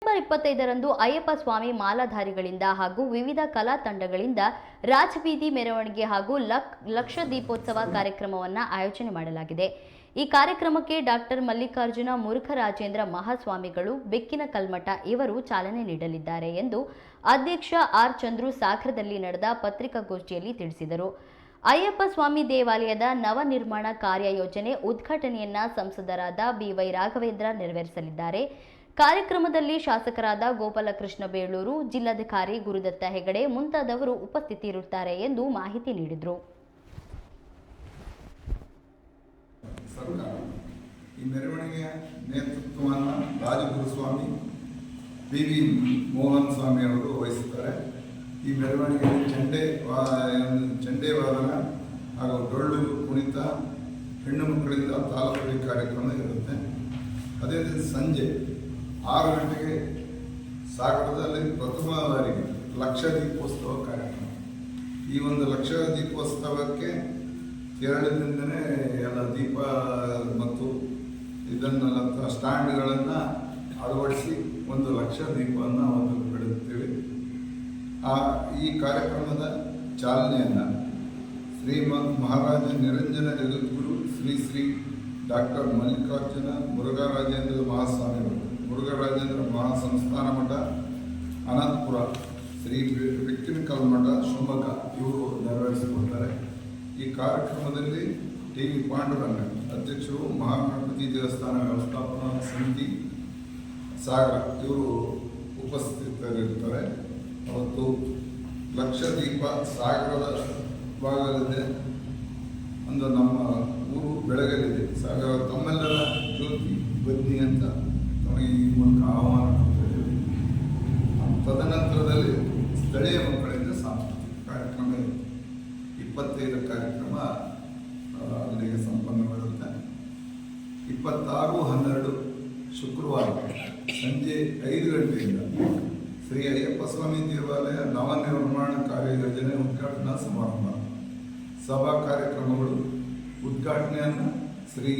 December 25ರಂದು Ayyappa ಸ್ವಾಮಿ ಮಾಲಾಧಾರಿಗಳಿಂದ ಹಾಗೂ ವಿವಿಧ ಕಲಾ ತಂಡಗಳಿಂದ ರಾಜಬೀದಿ ಮೆರವಣಿಗೆ ಹಾಗೂ ಲಕ್ಷ ದೀಪೋತ್ಸವ ಕಾರ್ಯಕ್ರಮವನ್ನು ಆಯೋಜನೆ ಮಾಡಲಾಗಿದೆ. ಈ ಕಾರ್ಯಕ್ರಮಕ್ಕೆ ಡಾಕ್ಟರ್ ಮಲ್ಲಿಕಾರ್ಜುನ ಮುರುಘರಾಜೇಂದ್ರ ಮಹಾಸ್ವಾಮಿಗಳು ಬೆಕ್ಕಿನ ಕಲ್ಮಠ ಇವರು ಚಾಲನೆ ನೀಡಲಿದ್ದಾರೆ ಎಂದು ಅಧ್ಯಕ್ಷ ಆರ್ ಚಂದ್ರು ಸಾಗರದಲ್ಲಿ ನಡೆದ ಪತ್ರಿಕಾಗೋಷ್ಠಿಯಲ್ಲಿ ತಿಳಿಸಿದರು. ಅಯ್ಯಪ್ಪ ಸ್ವಾಮಿ ದೇವಾಲಯದ ನವ ನಿರ್ಮಾಣ ಕಾರ್ಯಯೋಜನೆ ಉದ್ಘಾಟನೆಯನ್ನ ಸಂಸದರಾದ ಬಿವೈ ರಾಘವೇಂದ್ರ ನೆರವೇರಿಸಲಿದ್ದಾರೆ. ಕಾರ್ಯಕ್ರಮದಲ್ಲಿ ಶಾಸಕರಾದ ಗೋಪಾಲಕೃಷ್ಣ ಬೇಳೂರು, ಜಿಲ್ಲಾಧಿಕಾರಿ ಗುರುದತ್ತ ಹೆಗಡೆ ಮುಂತಾದವರು ಉಪಸ್ಥಿತರಿರುತ್ತಾರೆ ಎಂದು ಮಾಹಿತಿ ನೀಡಿದರು. ಈ ಮೆರವಣಿಗೆಯ ನೇತೃತ್ವವನ್ನು ರಾಜಗುರುಸ್ವಾಮಿ ವಿ ಮೋಹನ್ ಸ್ವಾಮಿ ಅವರು ವಹಿಸುತ್ತಾರೆ. ಈ ಮೆರವಣಿಗೆಯಲ್ಲಿ ಚಂಡೆ ವಾದನ ಹಾಗೂ ಡೊಳ್ಳು ಕುಣಿತ, ಹೆಣ್ಣು ಮಕ್ಕಳಿಂದ ತಾಲೂಕು ಕಾರ್ಯಕ್ರಮ ಇರುತ್ತೆ. ಅದೇ ರೀತಿ ಸಂಜೆ 6 ಗಂಟೆಗೆ ಸಾಗರದಲ್ಲಿ ಪ್ರಥಮ ಬಾರಿಗೆ ಲಕ್ಷ ದೀಪೋತ್ಸವ ಕಾರ್ಯಕ್ರಮ. ಈ ಒಂದು ಲಕ್ಷ ದೀಪೋತ್ಸವಕ್ಕೆ ಕೇರಳದಿಂದನೇ ಎಲ್ಲ ದೀಪ ಮತ್ತು ಇದನ್ನೆಲ್ಲ ಸ್ಟ್ಯಾಂಡ್ಗಳನ್ನು ಅಳವಡಿಸಿ 1 ಲಕ್ಷ ದೀಪವನ್ನು ಒಂದು ಬಿಡುತ್ತೇವೆ. ಈ ಕಾರ್ಯಕ್ರಮದ ಚಾಲನೆಯನ್ನು ಶ್ರೀಮದ್ ಮಹಾರಾಜ ನಿರಂಜನ ಜಗದ್ಗುರು ಶ್ರೀ ಶ್ರೀ ಡಾಕ್ಟರ್ ಮಲ್ಲಿಕಾರ್ಜುನ ಮುರುಘರಾಜೇಂದ್ರ ಮಹಾಸ್ವಾಮಿಗಳು, ಮುರುಘರಾಜೇಂದ್ರ ಮಹಾಸಂಸ್ಥಾನ ಮಠ ಅನಂತಪುರ, ಶ್ರೀ ಬೆಕ್ಕಿನ ಕಲ್ಮಠ ಶಿವಮೊಗ್ಗ ಇವರು ನೆರವೇರಿಸಿಕೊಡ್ತಾರೆ. ಈ ಕಾರ್ಯಕ್ರಮದಲ್ಲಿ ಟಿ.ವಿ. ಪಾಂಡುರಂಗ ಅಧ್ಯಕ್ಷರು, ಮಹಾಗಣಪತಿ ದೇವಸ್ಥಾನ ವ್ಯವಸ್ಥಾಪನಾ ಸಮಿತಿ ಸಾಗರ ಇವರು ಉಪಸ್ಥಿತರಿರ್ತಾರೆ. ಅವತ್ತು ಲಕ್ಷ ದೀಪ ಸಾಗರದ ಭಾಗದಲ್ಲಿದೆ. ಒಂದು ನಮ್ಮ ಊರು ಬೆಳಗಲಿದೆ. ಸಾಗರ ತಮ್ಮೆಲ್ಲರ ಜ್ಯೋತಿ ಬನ್ನಿ ಅಂತ ತಮಗೆ ಈ ಮೂಲಕ ಆಹ್ವಾನ ಕೊಡ್ತಿದ್ದೇವೆ. ತದನಂತರದಲ್ಲಿ ಸ್ಥಳೀಯ ಮಕ್ಕಳಿಂದ ಸಾಂಸ್ಕೃತಿಕ ಕಾರ್ಯಕ್ರಮ 25 ಕಾರ್ಯಕ್ರಮ ಅಲ್ಲಿಗೆ ಸಂಪನ್ನಗೊಳ್ಳುತ್ತೆ. 26/12 ಶುಕ್ರವಾರ ಸಂಜೆ 5 ಗಂಟೆಯಿಂದ ಶ್ರೀ ಅಯ್ಯಪ್ಪ ಸ್ವಾಮಿ ದೇವಾಲಯ ನವನಿರ್ಮಾಣ ಕಾರ್ಯಯೋಜನೆ ಉದ್ಘಾಟನಾ ಸಮಾರಂಭ, ಸಭಾ ಕಾರ್ಯಕ್ರಮಗಳು. ಉದ್ಘಾಟನೆಯನ್ನು ಶ್ರೀ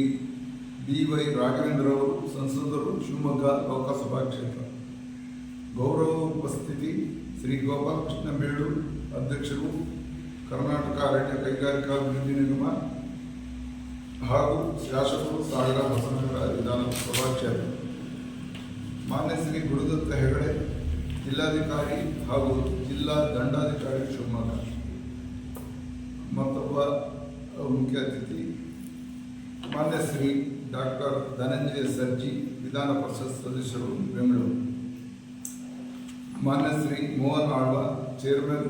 ಬಿವೈ ರಾಘವೇಂದ್ರ ಅವರು, ಸಂಸದರು, ಶಿವಮೊಗ್ಗ ಲೋಕಸಭಾ ಕ್ಷೇತ್ರ. ಗೌರವ ಉಪಸ್ಥಿತಿ ಶ್ರೀ ಗೋಪಾಲಕೃಷ್ಣ ಬೇಳೂರು ಅಧ್ಯಕ್ಷರು, ಕರ್ನಾಟಕ ಅರಣ್ಯ ಕೈಗಾರಿಕಾಭಿವೃದ್ಧಿ ನಿಗಮ ಹಾಗೂ ಶಾಸಕರು, ಸಾಗರ ಬಸವನಗರ ವಿಧಾನಸಭಾ ಕ್ಷೇತ್ರ. ಮಾನ್ಯ ಶ್ರೀ ಗುರುದತ್ತ ಹೆಗಡೆ ಜಿಲ್ಲಾಧಿಕಾರಿ ಹಾಗೂ ಜಿಲ್ಲಾ ದಂಡಾಧಿಕಾರಿ ಶಿವಮೊಗ್ಗ. ಮತ್ತೊಬ್ಬ ಮುಖ್ಯ ಅತಿಥಿ ಮಾನ್ಯ ಶ್ರೀ ಡಾಕ್ಟರ್ ಧನಂಜಯ ಸರ್ಜಿ, ವಿಧಾನ ಪರಿಷತ್ ಸದಸ್ಯರು, ಬೆಂಗಳೂರು. ಮಾನ್ಯ Shri Mohan Alva, chairman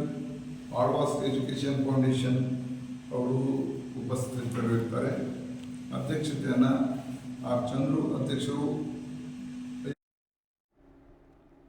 Alva's education foundation ಅವರು ಉಪಸ್ಥಿತರಿರ್ತಾರೆ. ಅಧ್ಯಕ್ಷತೆಯನ್ನು ಆರ್ ಚಂದ್ರು ಅಧ್ಯಕ್ಷರು,